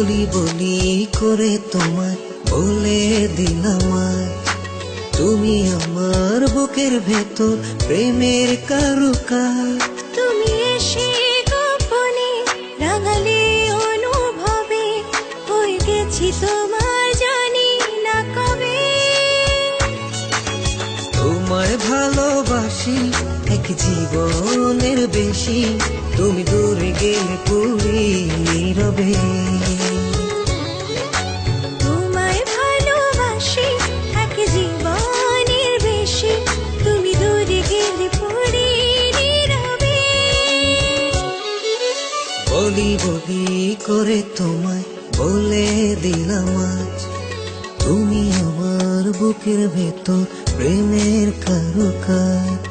বলি বলি করে তোমায় বলে দিলাম আজ, তুমি আমার বুকের ভেতর প্রেমের কারুকাজ। তুমি এসে গোপনে রাঙালে অনুভবে হয়ে গেছি তোমার, জানি না কবে। তোমায় ভালোবাসি এক জীবনের বেশি, তুমি দূরে গেলে পুরি নীরবে। তোমায় ভালোবাসি এক জীবনের বেশি, তুমি দূরে গেলে পড়ি নীরবে। বলি বলি করে তোমায় বলে দিলাম আজ, তুমি আমার বুকের ভেতর প্রেমের কারুকাজ।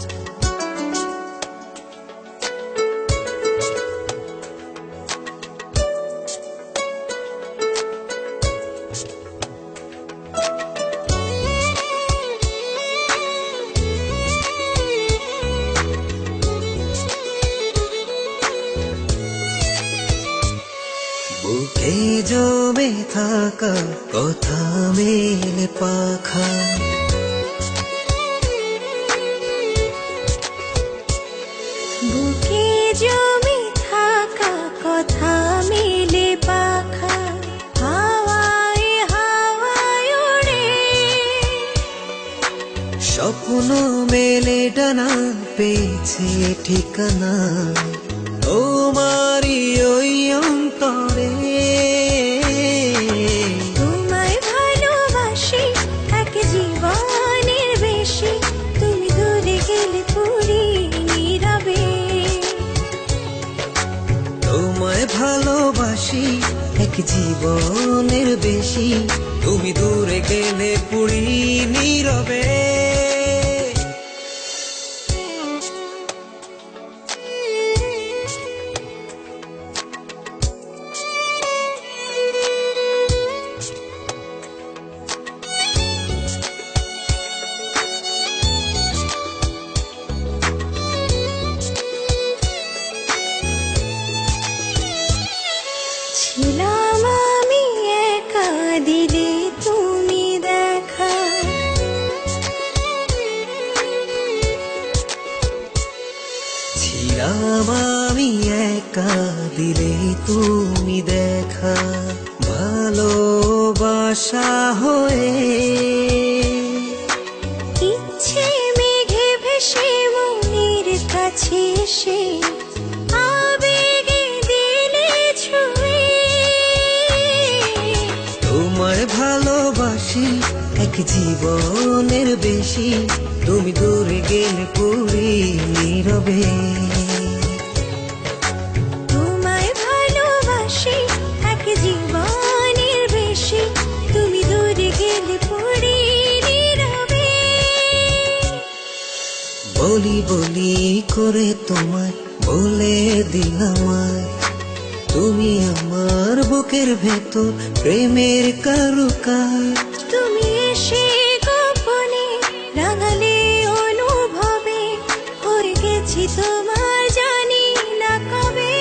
বুকে জমে থাকা কথা মেলে পাখা, বুকে জমে থাকা কথা মেলে পাখা, হাওয়ায় হাওয়ায় ওড়ে। স্বপ্ন মেলে ডানা পেয়েছে ঠিকানা তোমারই ওই অন্তরে। তোমায় ভালোবাসি এক জীবনের বেশি, তুমি দূরে গেলে পুরি নীরবে। তোমায় ভালোবাসি এক জীবনের বেশি, তুমি দূরে গেলে পুরি নীরবে। ছিলাম আমি একা, দিলে তুমি দেখা। ছিলাম আমি একা, দিলে তুমি দেখা। ভালোবাসা হয়ে ইচ্ছে মেঘে ভেসে মনের কাছে এসে আবেগে দিলে ছুঁয়ে। তোমায় ভালোবাসি এক জীবনের বেশি, তুমি দূরে গেলে পুরি নীরবে। তোমায় ভালোবাসি এক জীবনের বেশি, তুমি দূরে গেলে পড়ি নীরবে। বলি বলি করে তোমায় বলে দিলাম আজ, তুমি আমার বুকের ভেতর প্রেমের কারুকাজ। তুমি এসে গোপনে রাঙালে অনুভবে হয়ে গেছি তোমার, জানি না কবে।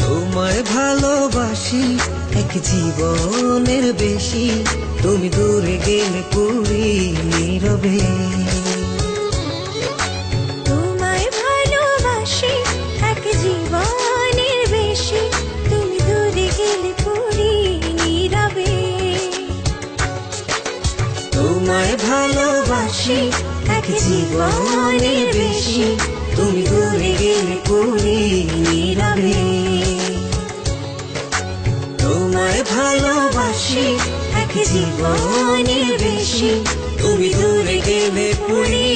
তোমায় ভালোবাসি এক জীবনের বেশি, তুমি দূরে গেলে পুরি নীরবে। তোমায় ভালোবাসি এক জীবনের বেশি, তুমি দূরে গেলে পড়ি নীরবে। তোমায় ভালোবাসি এক জীবনের বেশি, তুমি দূরে গেলে পুরি নীরবে। তোমায় ভালোবাসি এক জীবনের বেশি, তুমি দূরে গেলে পুরি